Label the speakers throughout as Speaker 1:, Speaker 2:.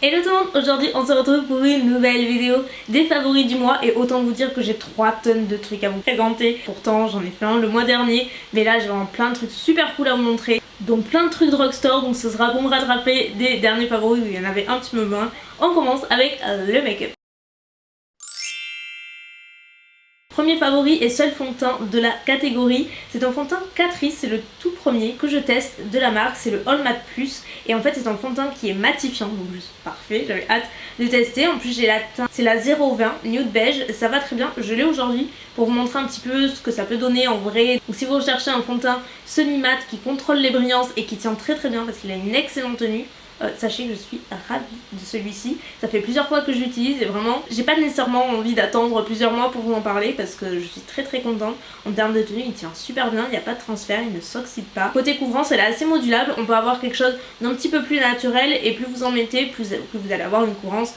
Speaker 1: Hello tout le monde, aujourd'hui on se retrouve pour une nouvelle vidéo des favoris du mois et autant vous dire que j'ai 3 tonnes de trucs à vous présenter. Pourtant j'en ai fait un le mois dernier mais là j'ai vraiment plein de trucs super cool à vous montrer. Donc plein de trucs drugstore, donc ce sera pour me rattraper des derniers favoris où il y en avait un petit peu moins. On commence avec le make-up. Premier favori et seul fond de teint de la catégorie, c'est un fond de teint Catrice, c'est le tout premier que je teste de la marque, c'est le All Matte Plus et en fait c'est un fond de teint qui est matifiant, donc juste parfait, j'avais hâte de tester. En plus j'ai la teinte, c'est la 020 nude beige, ça va très bien, je l'ai aujourd'hui pour vous montrer un petit peu ce que ça peut donner en vrai. Ou si vous recherchez un fond de teint semi-mat qui contrôle les brillances et qui tient très bien parce qu'il a une excellente tenue, sachez que je suis ravie de celui-ci. Ça fait plusieurs fois que je l'utilise et vraiment j'ai pas nécessairement envie d'attendre plusieurs mois pour vous en parler parce que je suis très contente. En termes de tenue il tient super bien, il n'y a pas de transfert, il ne s'oxyde pas. Côté couvrance elle est assez modulable, on peut avoir quelque chose d'un petit peu plus naturel et plus vous en mettez plus vous allez avoir une couvrance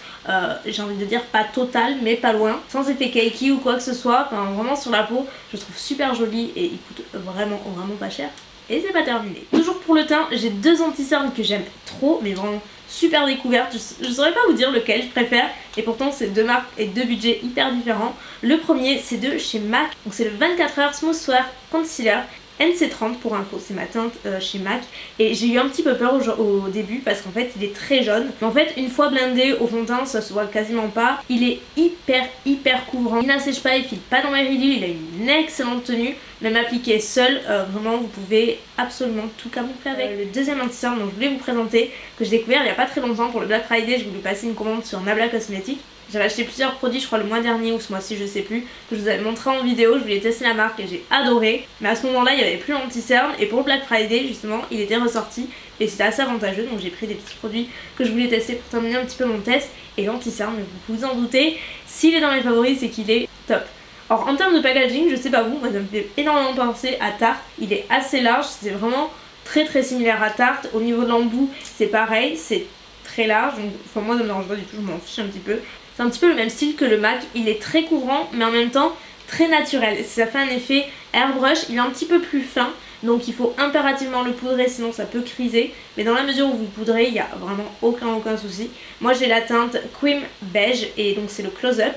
Speaker 1: j'ai envie de dire pas totale mais pas loin, sans effet cakey ou quoi que ce soit. Enfin, vraiment sur la peau je le trouve super joli et il coûte vraiment pas cher. Et c'est pas terminé. Toujours pour le teint, j'ai deux anti-cernes que j'aime trop, mais vraiment super découvertes. Je saurais pas vous dire lequel je préfère, et pourtant c'est deux marques et deux budgets hyper différents. Le premier c'est de chez MAC, donc c'est le 24h Smooth Wear Concealer NC30 pour info, c'est ma teinte chez MAC et j'ai eu un petit peu peur au début parce qu'en fait il est très jaune, mais en fait une fois blindé au fond de teint ça se voit quasiment pas, il est hyper couvrant, il n'assèche pas, il file pas dans mes ridules, il a une excellente tenue, même appliqué seul, vraiment vous pouvez absolument tout camoufler avec. Le deuxième anti-cerne dont je voulais vous présenter, que j'ai découvert il y a pas très longtemps pour le Black Friday, je voulais passer une commande sur Nabla Cosmetics. J'avais acheté plusieurs produits, je crois le mois dernier ou ce mois-ci, je sais plus, que je vous avais montré en vidéo, je voulais tester la marque et j'ai adoré. Mais à ce moment-là, il n'y avait plus l'anti-cerne et pour le Black Friday, justement, il était ressorti et c'était assez avantageux. Donc j'ai pris des petits produits que je voulais tester pour terminer un petit peu mon test. Et l'anti-cerne, vous vous en doutez, s'il est dans mes favoris, c'est qu'il est top. Alors en termes de packaging, je sais pas vous, moi ça me fait énormément penser à Tarte. Il est assez large, c'est vraiment très similaire à Tarte. Au niveau de l'embout, c'est pareil, c'est très large. Donc, enfin moi ça me dérange pas du tout, je m'en fiche un petit peu. C'est un petit peu le même style que le MAC, il est très couvrant mais en même temps très naturel. Ça fait un effet airbrush, il est un petit peu plus fin, donc il faut impérativement le poudrer sinon ça peut criser. Mais dans la mesure où vous poudrez, il n'y a vraiment aucun souci. Moi j'ai la teinte Cream Beige et donc c'est le Close-Up.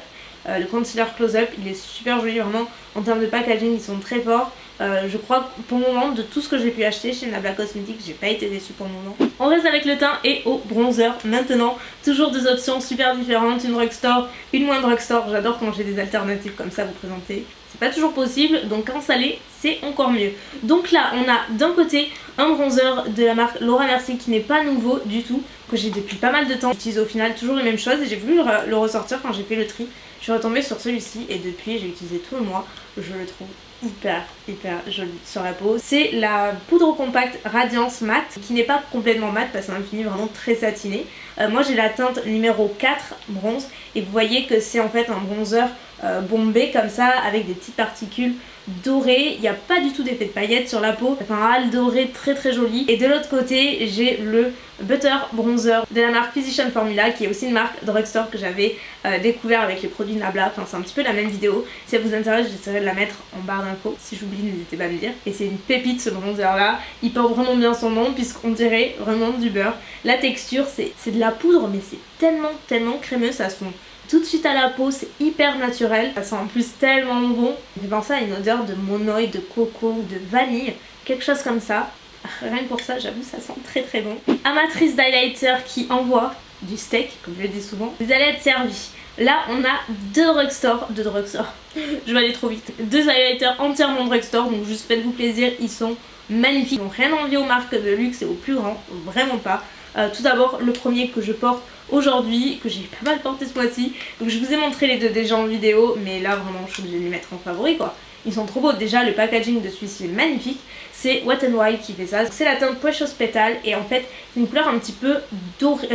Speaker 1: Le concealer Close-Up, il est super joli vraiment. En termes de packaging, ils sont très forts. Je crois que pour le moment, de tout ce que j'ai pu acheter chez Nabla Cosmetics, j'ai pas été déçue pour le moment. On reste avec le teint et au bronzer maintenant. Toujours deux options super différentes, une drugstore, une moins drugstore. J'adore quand j'ai des alternatives comme ça à vous présenter. C'est pas toujours possible, donc quand ça l'est, c'est encore mieux. Donc là, on a d'un côté un bronzer de la marque Laura Mercier qui n'est pas nouveau du tout, que j'ai depuis pas mal de temps. J'utilise au final toujours les mêmes choses et j'ai voulu le ressortir quand j'ai fait le tri. Je suis retombée sur celui-ci et depuis j'ai utilisé tout le mois. Je le trouve hyper joli sur la peau. C'est la poudre compacte Radiance Matte qui n'est pas complètement matte parce que c'est un fini vraiment très satiné. Moi j'ai la teinte numéro 4 bronze et vous voyez que c'est en fait un bronzer bombé comme ça avec des petites particules dorées. Il n'y a pas du tout d'effet de paillettes sur la peau, enfin un hâle doré très joli. Et de l'autre côté j'ai le Butter Bronzer de la marque Physician Formula qui est aussi une marque drugstore que j'avais découvert avec les produits Nabla. Enfin c'est un petit peu la même vidéo, si ça vous intéresse j'essaierai de la mettre en barre d'infos, si j'oublie n'hésitez pas à me dire. Et c'est une pépite ce bronzer là, il porte vraiment bien son nom puisqu'on dirait vraiment du beurre. La texture c'est de la poudre mais c'est tellement crémeux, ça se fond tout de suite à la peau, c'est hyper naturel, ça sent en plus tellement bon. J'ai pensé à une odeur de monoï, de coco ou de vanille, quelque chose comme ça. Rien que pour ça, j'avoue, ça sent très bon. Amatrice d'highlighter qui envoie du steak, comme je le dis souvent. Vous allez être servis. Là, on a deux drugstores, je vais aller trop vite. Deux highlighters entièrement drugstore, donc juste faites-vous plaisir, ils sont magnifiques. Ils n'ont rien envie aux marques de luxe et aux plus grands, vraiment pas. Tout d'abord, le premier que je porte aujourd'hui, que j'ai pas mal porté ce mois-ci. Donc je vous ai montré les deux déjà en vidéo, mais là vraiment je suis obligée de les mettre en favori quoi. Ils sont trop beaux, déjà le packaging de celui-ci est magnifique. C'est Wet n Wild qui fait ça, c'est la teinte Precious Petal et en fait c'est une couleur un petit peu dorée,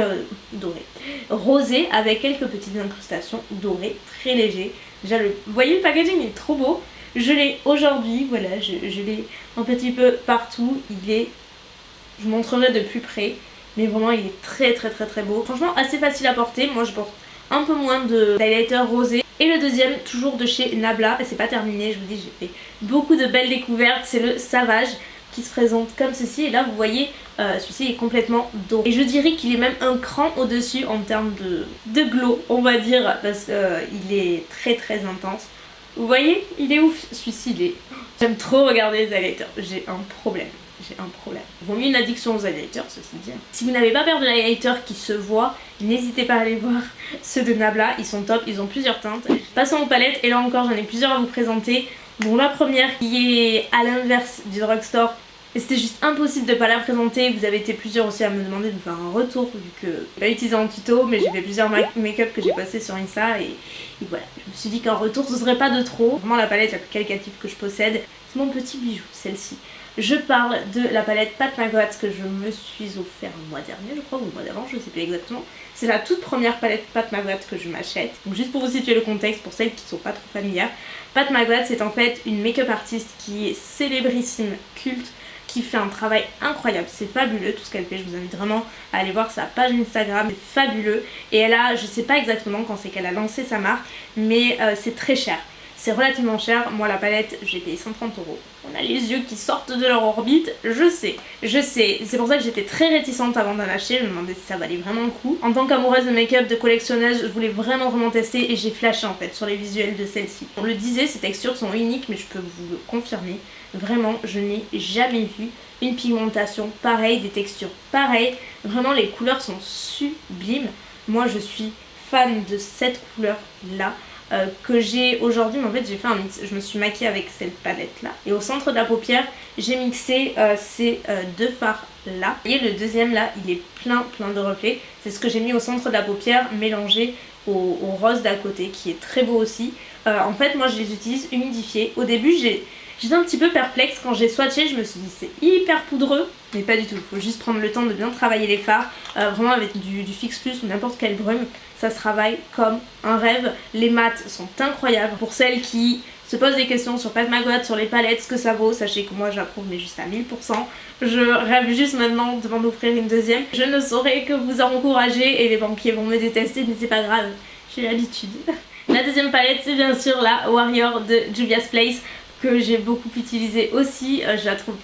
Speaker 1: rosée avec quelques petites incrustations dorées, très léger. Déjà vous voyez le packaging est trop beau. Je l'ai aujourd'hui, voilà, je l'ai un petit peu partout, je vous montrerai de plus près. Mais vraiment il est très beau. Franchement assez facile à porter. Moi je porte un peu moins de highlighter rosé. Et le deuxième toujours de chez Nabla. Et c'est pas terminé, je vous dis j'ai fait beaucoup de belles découvertes. C'est le Savage qui se présente comme ceci. Et là vous voyez celui-ci est complètement doré. Et je dirais qu'il est même un cran au-dessus en termes de glow, on va dire, parce qu'il est très très intense. Vous voyez, il est ouf, celui-ci il est... J'aime trop regarder les highlighters, j'ai un problème. Vaut mieux une addiction aux highlighters, ceci dit. Si vous n'avez pas peur de l'highlighter qui se voit, n'hésitez pas à aller voir ceux de Nabla, ils sont top, ils ont plusieurs teintes. Passons aux palettes, et là encore j'en ai plusieurs à vous présenter. Bon, la première qui est à l'inverse du drugstore, et c'était juste impossible de ne pas la présenter. Vous avez été plusieurs aussi à me demander de faire un retour, vu que j'ai pas utilisé en tuto, mais j'ai fait plusieurs make-up que j'ai posté sur Insta, et voilà. Je me suis dit qu'un retour ce serait pas de trop. Vraiment la palette la plus qualitative que je possède, c'est mon petit bijou, celle-ci. Je parle de la palette Pat McGrath que je me suis offert le mois dernier, je crois, ou le mois d'avant, je sais plus exactement. C'est la toute première palette Pat McGrath que je m'achète. Donc juste pour vous situer le contexte, pour celles qui ne sont pas trop familières, Pat McGrath c'est en fait une make-up artiste qui est célébrissime, culte, qui fait un travail incroyable, c'est fabuleux tout ce qu'elle fait, je vous invite vraiment à aller voir sa page Instagram, c'est fabuleux. Et elle a, je sais pas exactement quand c'est qu'elle a lancé sa marque, mais c'est très cher. C'est relativement cher, moi la palette j'ai payé 130 €. On a les yeux qui sortent de leur orbite, je sais. C'est pour ça que j'étais très réticente avant d'en acheter, je me demandais si ça valait vraiment le coup. En tant qu'amoureuse de make-up, de collectionneuse, je voulais vraiment tester et j'ai flashé en fait sur les visuels de celle-ci. On le disait, ces textures sont uniques mais je peux vous le confirmer. Vraiment, je n'ai jamais vu une pigmentation pareille, des textures pareilles. Vraiment les couleurs sont sublimes. Moi je suis fan de cette couleur là. Que j'ai aujourd'hui, mais en fait j'ai fait un mix, je me suis maquillée avec cette palette là et au centre de la paupière j'ai mixé ces deux fards là. Vous voyez le deuxième là, il est plein de reflets, c'est ce que j'ai mis au centre de la paupière mélangé au rose d'à côté qui est très beau aussi. En fait moi je les utilise humidifiés. Au début j'étais un petit peu perplexe quand j'ai swatché, je me suis dit c'est hyper poudreux, mais pas du tout, il faut juste prendre le temps de bien travailler les fards, vraiment avec du Fix Plus ou n'importe quel brume, ça se travaille comme un rêve. Les mats sont incroyables. Pour celles qui se posent des questions sur Pat McGrath, sur les palettes, ce que ça vaut, sachez que moi j'approuve mais juste à 1000%. Je rêve juste maintenant de m'en offrir une deuxième. Je ne saurais que vous encourager et les banquiers vont me détester, mais c'est pas grave, j'ai l'habitude. La deuxième palette c'est bien sûr la Warrior de Juvia's Place, que j'ai beaucoup utilisé aussi, je la trouve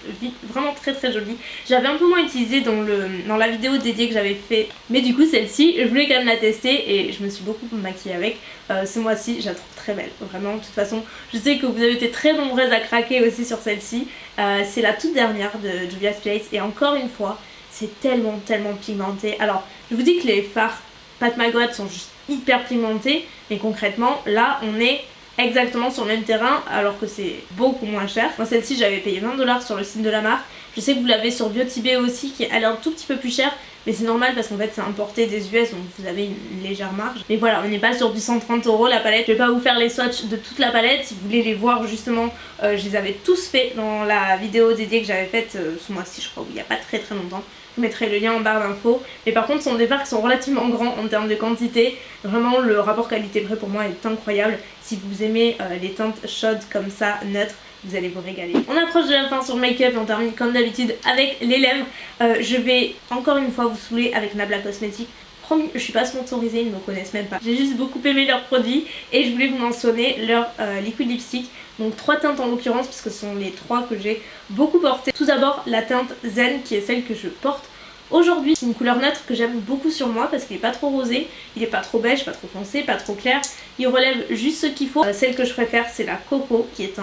Speaker 1: vraiment très jolie. J'avais un peu moins utilisé dans la vidéo dédiée que j'avais fait, mais du coup celle-ci je voulais quand même la tester et je me suis beaucoup maquillée avec. Ce mois-ci je la trouve très belle, vraiment. De toute façon je sais que vous avez été très nombreuses à craquer aussi sur celle-ci. C'est la toute dernière de Juvia's Place et encore une fois c'est tellement pigmenté. Alors je vous dis que les fards Pat McGrath sont juste hyper pigmentés, mais concrètement là on est exactement sur le même terrain alors que c'est beaucoup moins cher. Moi celle-ci j'avais payé 20 $ sur le site de la marque. Je sais que vous l'avez sur Biotibé aussi, qui elle est un tout petit peu plus chère, mais c'est normal parce qu'en fait c'est importé des US donc vous avez une légère marge. Mais voilà, on n'est pas sur du 130 € la palette. Je vais pas vous faire les swatchs de toute la palette, si vous voulez les voir justement, je les avais tous fait dans la vidéo dédiée que j'avais faite ce mois-ci je crois, il n'y a pas très longtemps. Je mettrai le lien en barre d'infos. Mais par contre ce sont des fards qui sont relativement grands en termes de quantité. Vraiment le rapport qualité-prix pour moi est incroyable. Si vous aimez les teintes chaudes comme ça, neutres, vous allez vous régaler. On approche de la fin sur le make-up et on termine comme d'habitude avec les lèvres. Je vais encore une fois vous saouler avec Nabla Cosmetics. Promis, je suis pas sponsorisée, ils ne me connaissent même pas. J'ai juste beaucoup aimé leurs produits et je voulais vous mentionner leur liquid lipstick. Donc 3 teintes en l'occurrence puisque ce sont les 3 que j'ai beaucoup porté. Tout d'abord la teinte Zen qui est celle que je porte aujourd'hui. C'est une couleur neutre que j'aime beaucoup sur moi parce qu'il est pas trop rosé, il est pas trop beige, pas trop foncé, pas trop clair. Il relève juste ce qu'il faut. Celle que je préfère c'est la Coco qui est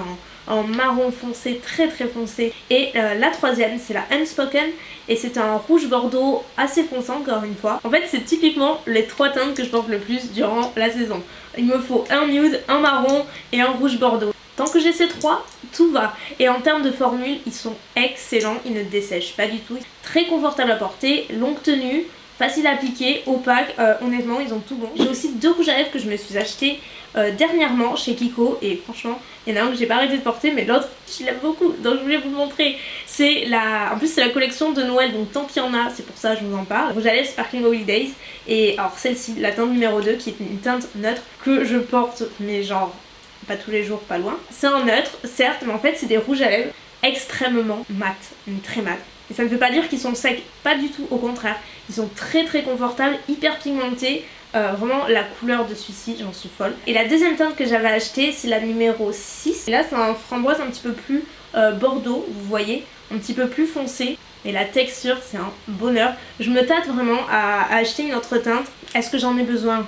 Speaker 1: en marron foncé, très foncé. Et la troisième c'est la Unspoken et c'est un rouge bordeaux assez foncé encore une fois. En fait c'est typiquement les 3 teintes que je porte le plus durant la saison. Il me faut un nude, un marron et un rouge bordeaux. Tant que j'ai ces 3, tout va. Et en termes de formule, ils sont excellents, ils ne dessèchent pas du tout. Très confortable à porter, longue tenue, facile à appliquer, opaque, honnêtement ils ont tout bon. J'ai aussi 2 rouges à lèvres que je me suis acheté dernièrement chez Kiko et franchement il y en a un que j'ai pas arrêté de porter mais l'autre je l'aime beaucoup donc je voulais vous le montrer. En plus c'est la collection de Noël donc tant qu'il y en a c'est pour ça que je vous en parle. Rouge à lèvres Sparkling Holidays et alors celle-ci, la teinte numéro 2 qui est une teinte neutre que je porte mais genre pas tous les jours, pas loin. C'est un neutre, certes, mais en fait c'est des rouges à lèvres extrêmement mat, mais très mat. Et ça ne veut pas dire qu'ils sont secs, pas du tout, au contraire. Ils sont très confortables, hyper pigmentés. Vraiment la couleur de celui-ci, j'en suis folle. Et la deuxième teinte que j'avais achetée, c'est la numéro 6. Et là c'est un framboise un petit peu plus bordeaux, vous voyez. un petit peu plus foncé. Et la texture, c'est un bonheur. Je me tâte vraiment à acheter une autre teinte. Est-ce que j'en ai besoin?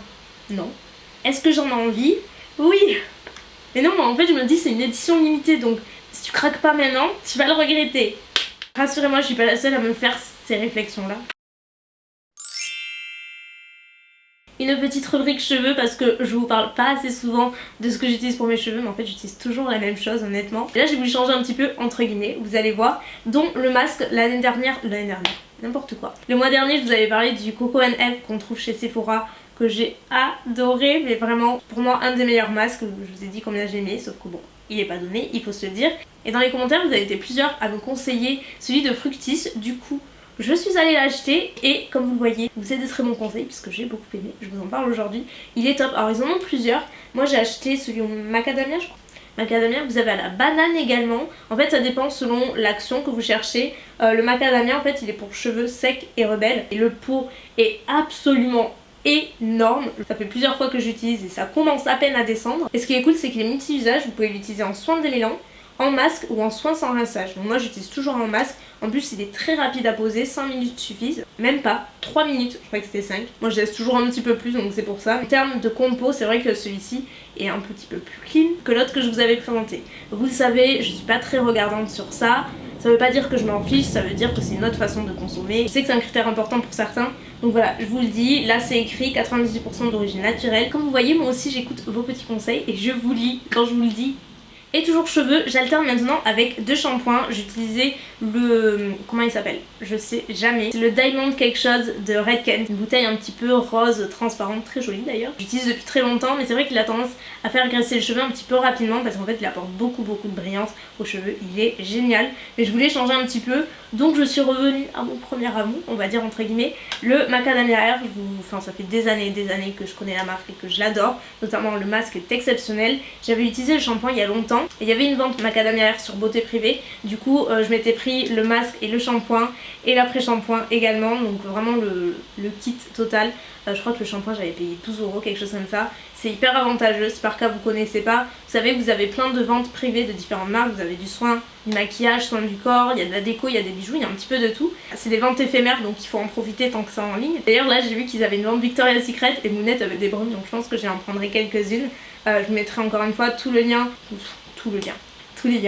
Speaker 1: Non. Est-ce que j'en ai envie? Oui. Mais non, en fait, je me dis c'est une édition limitée, donc si tu craques pas maintenant, tu vas le regretter. Rassurez-moi, je suis pas la seule à me faire ces réflexions-là. Une petite rubrique cheveux parce que je vous parle pas assez souvent de ce que j'utilise pour mes cheveux, mais en fait j'utilise toujours la même chose honnêtement. Et là j'ai voulu changer un petit peu entre guillemets, vous allez voir, dont le masque l'année dernière, n'importe quoi. Le mois dernier je vous avais parlé du Coco F qu'on trouve chez Sephora, que j'ai adoré, mais vraiment pour moi un des meilleurs masques. Je vous ai dit combien j'aimais, sauf que bon, il est pas donné, il faut se le dire. Et dans les commentaires vous avez été plusieurs à me conseiller celui de Fructis, du coup je suis allée l'acheter et comme vous le voyez, vous êtes de très bons conseils puisque j'ai beaucoup aimé, je vous en parle aujourd'hui. Il est top, alors ils en ont plusieurs, moi j'ai acheté celui au macadamia je crois. Macadamia, vous avez à la banane également. En fait ça dépend selon l'action que vous cherchez. Le macadamia en fait il est pour cheveux secs et rebelles. Et le pot est absolument énorme. Ça fait plusieurs fois que j'utilise et ça commence à peine à descendre. Et ce qui est cool c'est qu'il est multi-usage, vous pouvez l'utiliser en soin démêlant, en masque ou en soin sans rinçage. Donc moi j'utilise toujours en masque. En plus il est très rapide à poser, 5 minutes suffisent. Même pas, 3 minutes, je crois que c'était 5. Moi je laisse toujours un petit peu plus donc c'est pour ça. En termes de compo, c'est vrai que celui-ci est un petit peu plus clean que l'autre que je vous avais présenté. Vous le savez, je suis pas très regardante sur ça. Ça veut pas dire que je m'en fiche, ça veut dire que c'est une autre façon de consommer. Je sais que c'est un critère important pour certains. Donc voilà, je vous le dis, là c'est écrit 98% d'origine naturelle. Comme vous voyez, moi aussi j'écoute vos petits conseils et je vous lis quand je vous le dis. Et toujours cheveux, j'alterne maintenant avec deux shampoings. J'utilisais le... comment il s'appelle? Je sais jamais. C'est le Diamond quelque chose de Redken. Une bouteille un petit peu rose, transparente, très jolie d'ailleurs. J'utilise depuis très longtemps, mais c'est vrai qu'il a tendance à faire graisser les cheveux un petit peu rapidement parce qu'en fait il apporte beaucoup de brillance aux cheveux. Il est génial. Mais je voulais changer un petit peu, donc je suis revenue à mon premier amour, on va dire entre guillemets, le Macadamia Air. Enfin ça fait des années que je connais la marque et que je l'adore. Notamment le masque est exceptionnel. J'avais utilisé le shampoing il y a longtemps. Et il y avait une vente Macadamia Air sur Beauté Privée. Du coup je m'étais pris le masque et le shampoing et l'après-shampoing également. Donc vraiment le kit total. Je crois que le shampoing j'avais payé 12 €, quelque chose comme ça. C'est hyper avantageux, si par cas vous connaissez pas. Vous savez vous avez plein de ventes privées de différentes marques. Vous avez du soin, du maquillage, soin du corps, il y a de la déco, il y a des bijoux, il y a un petit peu de tout. C'est des ventes éphémères donc il faut en profiter tant que c'est en ligne. D'ailleurs là j'ai vu qu'ils avaient une vente Victoria's Secret et Mounette avait des brumes, donc je pense que j'en prendrai quelques-unes. Je vous mettrai encore une fois tous les liens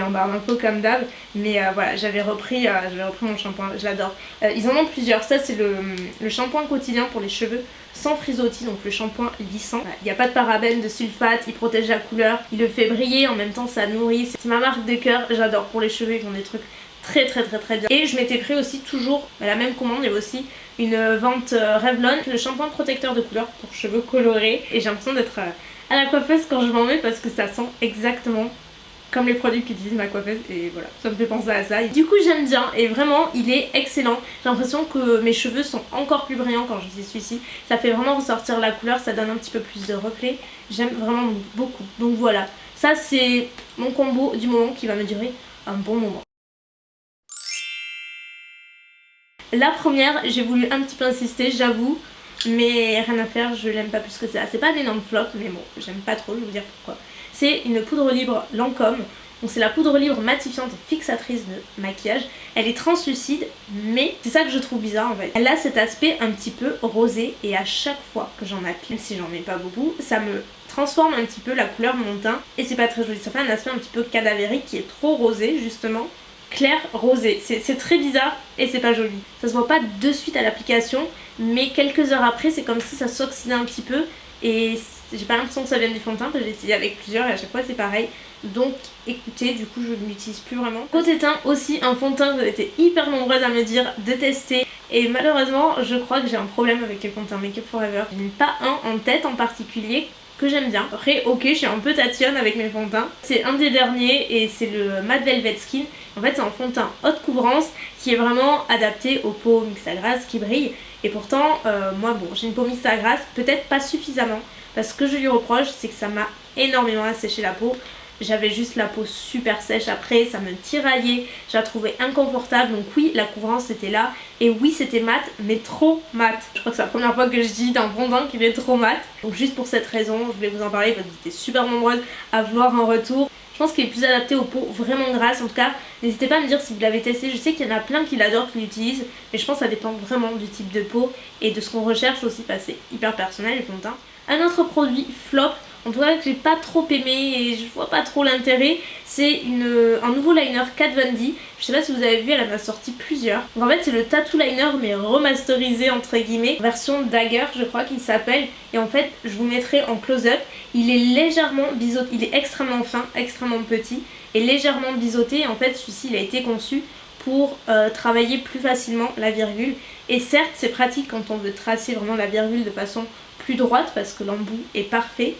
Speaker 1: en barre d'infos comme d'hab, mais voilà, j'avais repris mon shampoing, je l'adore. Ils en ont plusieurs, ça c'est le shampoing quotidien pour les cheveux sans frisottis, donc le shampoing lissant. Il n'y a pas de parabènes, de sulfate, il protège la couleur, il le fait briller, en même temps ça nourrit, c'est ma marque de cœur, j'adore. Pour les cheveux ils font des trucs très bien. Et je m'étais pris aussi toujours la même commande, il y a aussi une vente Revlon, le shampoing protecteur de couleur pour cheveux colorés, et j'ai l'impression d'être à la coiffeuse quand je m'en mets parce que ça sent exactement comme les produits qu'utilise ma coiffeuse et voilà, ça me fait penser à ça. Du coup j'aime bien et vraiment il est excellent. J'ai l'impression que mes cheveux sont encore plus brillants quand j'utilise celui-ci. Ça fait vraiment ressortir la couleur, ça donne un petit peu plus de reflet. J'aime vraiment beaucoup. Donc voilà, ça c'est mon combo du moment qui va me durer un bon moment. La première, j'ai voulu un petit peu insister, j'avoue. Mais rien à faire, je l'aime pas plus que ça. C'est pas un énorme flop, mais bon, j'aime pas trop, je vais vous dire pourquoi. C'est une poudre libre Lancôme. Donc c'est la poudre libre matifiante et fixatrice de maquillage. Elle est translucide, mais c'est ça que je trouve bizarre en fait. Elle a cet aspect un petit peu rosé et à chaque fois que j'en applique, même si j'en mets pas beaucoup, ça me transforme un petit peu la couleur de mon teint et c'est pas très joli. Ça fait un aspect un petit peu cadavérique qui est trop rosé justement. Clair rosé, c'est très bizarre et c'est pas joli. Ça se voit pas de suite à l'application, mais quelques heures après c'est comme si ça s'oxydait un petit peu et j'ai pas l'impression que ça vienne du fond de teint. J'ai essayé avec plusieurs et à chaque fois c'est pareil. Donc écoutez, du coup je ne l'utilise plus vraiment. Côté teint aussi, un fond de teint, vous avez été hyper nombreuses à me dire de tester. Et malheureusement je crois que j'ai un problème avec les fonds de teint Make Up Forever. Je n'ai pas un en tête en particulier que j'aime bien. Après ok, je suis un peu tatillonne avec mes fonds de teint. C'est un des derniers et c'est le Matte Velvet Skin. En fait c'est un fond de teint haute couvrance qui est vraiment adapté aux peaux mixtes à grasse qui brillent. Et pourtant moi bon, j'ai une peau mixte à grasse, peut-être pas suffisamment. Parce que je lui reproche c'est que ça m'a énormément asséché la peau. J'avais juste la peau super sèche après, ça me tiraillait, je la trouvais inconfortable. Donc oui, la couvrance était là et oui c'était mat, mais trop mat. Je crois que c'est la première fois que je dis d'un fond de teint qu'il est trop mat. Donc juste pour cette raison, je voulais vous en parler parce que vous étiez super nombreuses à vouloir un retour. Je pense qu'il est plus adapté aux peaux vraiment grasses. En tout cas, n'hésitez pas à me dire si vous l'avez testé. Je sais qu'il y en a plein qui l'adorent, qui l'utilisent, mais je pense que ça dépend vraiment du type de peau et de ce qu'on recherche aussi, parce que c'est hyper personnel les fonds de teint. Un autre produit flop, en tout cas que j'ai pas trop aimé et je vois pas trop l'intérêt, c'est un nouveau liner Kat Von D. Je sais pas si vous avez vu, elle en a sorti plusieurs. Donc en fait c'est le tattoo liner mais remasterisé entre guillemets, version Dagger je crois qu'il s'appelle. Et en fait je vous mettrai en close-up, il est légèrement biseauté, il est extrêmement fin, extrêmement petit et légèrement biseauté. En fait celui-ci il a été conçu pour travailler plus facilement la virgule. Et certes c'est pratique quand on veut tracer vraiment la virgule de façon plus droite parce que l'embout est parfait.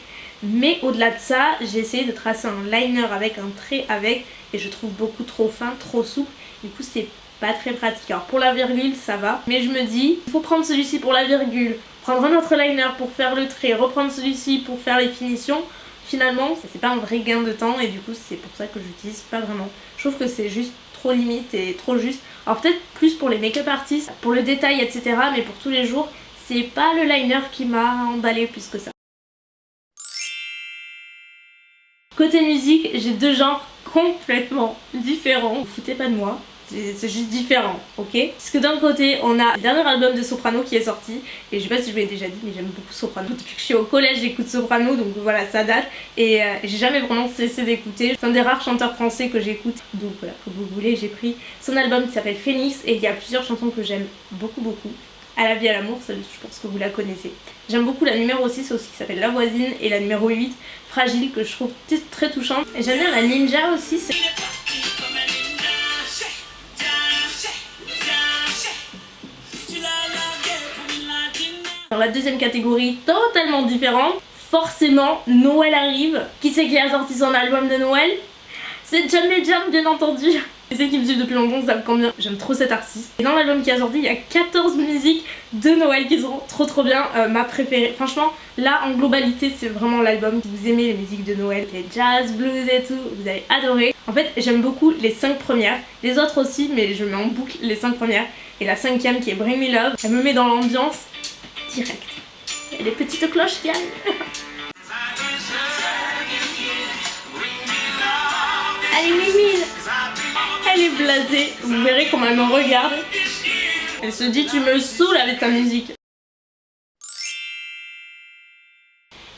Speaker 1: Mais au-delà de ça, j'ai essayé de tracer un liner avec un trait avec et je trouve beaucoup trop fin, trop souple. Du coup c'est pas très pratique. Alors pour la virgule ça va, mais je me dis il faut prendre celui-ci pour la virgule, prendre un autre liner pour faire le trait, reprendre celui-ci pour faire les finitions. Finalement c'est pas un vrai gain de temps et du coup c'est pour ça que j'utilise pas vraiment. Je trouve que c'est juste trop limite et trop juste. Alors peut-être plus pour les make-up artistes, pour le détail etc, mais pour tous les jours c'est pas le liner qui m'a emballé plus que ça. Côté musique, j'ai deux genres complètement différents. Vous foutez pas de moi, c'est juste différent, ok? Parce que d'un côté, on a le dernier album de Soprano qui est sorti. Et je sais pas si je vous l'ai déjà dit, mais j'aime beaucoup Soprano. Depuis que je suis au collège, j'écoute Soprano, donc voilà, ça date. Et j'ai jamais vraiment cessé d'écouter. C'est un des rares chanteurs français que j'écoute. Donc voilà, comme vous voulez, j'ai pris son album qui s'appelle Phoenix. Et il y a plusieurs chansons que j'aime beaucoup, beaucoup. À la vie, à l'amour, je pense que vous la connaissez. J'aime beaucoup la numéro 6 aussi qui s'appelle La Voisine et la numéro 8 Fragile que je trouve très touchante. Et j'aime bien la Ninja aussi. Dans la deuxième catégorie, totalement différente, forcément Noël arrive. Qui c'est qui a sorti son album de Noël? C'est John Legend bien entendu. Et ceux qui me suivent depuis longtemps savent combien j'aime trop cet artiste. Et dans l'album qui a sorti, il y a 14 musiques de Noël qui sont trop bien. Ma préférée, franchement, là en globalité c'est vraiment l'album. Si vous aimez les musiques de Noël, les jazz, blues et tout, vous allez adorer. En fait j'aime beaucoup les 5 premières, les autres aussi, mais je mets en boucle les 5 premières. Et la 5e qui est Bring Me Love, elle me met dans l'ambiance direct. Et les petites cloches qui arrivent. Allez Mimi, elle est blasée, vous verrez comment elle me regarde. Elle se dit tu me saoules avec ta musique.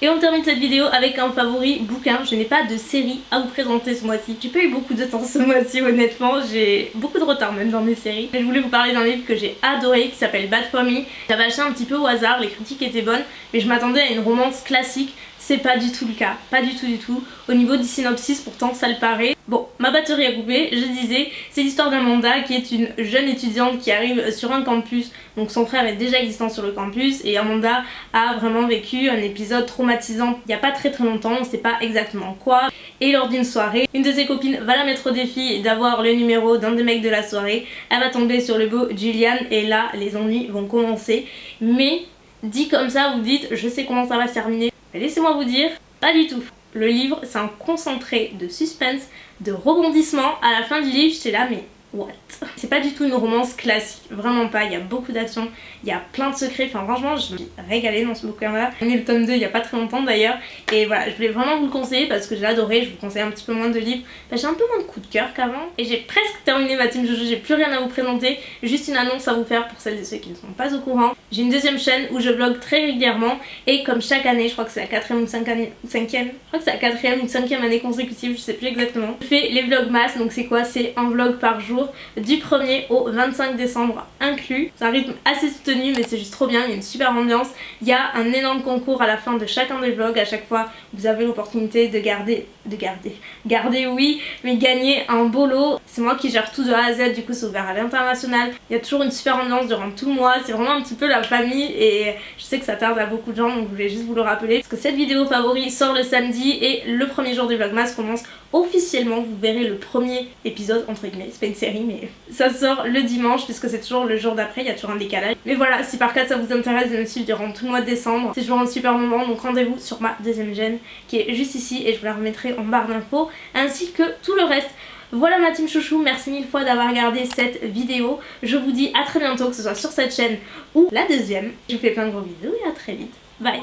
Speaker 1: Et on termine cette vidéo avec un favori bouquin. Je n'ai pas de série à vous présenter ce mois-ci. J'ai pas eu beaucoup de temps ce mois-ci honnêtement. J'ai beaucoup de retard même dans mes séries. Mais je voulais vous parler d'un livre que j'ai adoré qui s'appelle Bad For Me. J'avais acheté un petit peu au hasard, les critiques étaient bonnes. Mais je m'attendais à une romance classique. C'est pas du tout le cas, pas du tout. Au niveau du synopsis, pourtant ça le paraît. Bon, ma batterie a coupé, je disais, c'est l'histoire d'Amanda qui est une jeune étudiante qui arrive sur un campus. Donc son frère est déjà existant sur le campus et Amanda a vraiment vécu un épisode traumatisant il n'y a pas très longtemps, on sait pas exactement quoi. Et lors d'une soirée, une de ses copines va la mettre au défi d'avoir le numéro d'un des mecs de la soirée. Elle va tomber sur le beau Julian et là les ennuis vont commencer. Mais dit comme ça, vous dites, je sais comment ça va se terminer. Mais laissez-moi vous dire, pas du tout. Le livre, c'est un concentré de suspense, de rebondissement. À la fin du livre, j'étais là, mais what? C'est pas du tout une romance classique, vraiment pas. Il y a beaucoup d'action, il y a plein de secrets. Enfin, franchement, je me suis régalée dans ce bouquin-là. J'ai mis le tome 2 il y a pas très longtemps d'ailleurs. Et voilà, je voulais vraiment vous le conseiller parce que j'ai adoré. Je vous conseille un petit peu moins de livres. J'ai un peu moins de coup de cœur qu'avant. Et j'ai presque terminé ma team Jojo, j'ai plus rien à vous présenter. Juste une annonce à vous faire pour celles et ceux qui ne sont pas au courant. J'ai une deuxième chaîne où je vlog très régulièrement. Et comme chaque année, je crois que c'est la 4e ou 5e. Je crois que c'est la 4e ou 5e année consécutive, je sais plus exactement. Je fais les vlogmas, donc c'est quoi? C'est un vlog par jour du 1er au 25 décembre inclus. C'est un rythme assez soutenu mais c'est juste trop bien, il y a une super ambiance. Il y a un énorme concours à la fin de chacun des vlogs. À chaque fois vous avez l'opportunité de garder oui, mais gagner un beau lot. C'est moi qui gère tout de A à Z, du coup c'est ouvert à l'international. Il y a toujours une super ambiance durant tout le mois, c'est vraiment un petit peu la famille et je sais que ça tarde à beaucoup de gens donc je voulais juste vous le rappeler. Parce que cette vidéo favori sort le samedi et le premier jour du vlogmas commence officiellement. Vous verrez le premier épisode entre guillemets, c'est pas une série mais ça sort le dimanche puisque c'est toujours le jour d'après, il y a toujours un décalage. Mais voilà, si par cas ça vous intéresse de me suivre durant tout le mois de décembre, c'est toujours un super moment, donc rendez-vous sur ma deuxième chaîne qui est juste ici et je vous la remettrai en barre d'infos ainsi que tout le reste. Voilà ma team chouchou, merci mille fois d'avoir regardé cette vidéo. Je vous dis à très bientôt, que ce soit sur cette chaîne ou la deuxième. Je vous fais plein de gros bisous et à très vite. Bye.